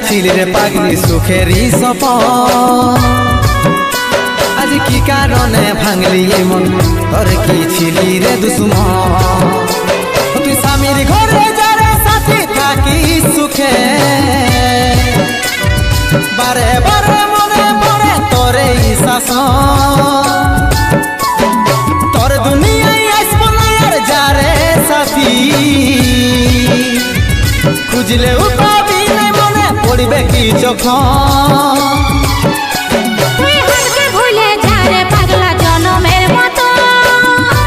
দেখাইছিলি রে পাগলি সুখেরই সপন আজ কি কারণে ভাঙলি মন তোর কি ছিলি রে দুশ্মন তুই স্বামীর ঘরে যারে সাথী থাকি সুখে বারে বারে মনে পড়ে তোরে শাসন তোর দুনিয়ায় আসবো না আর যারে সাথী খুঁজলেও পাবি না মনে পড়বে কি যখন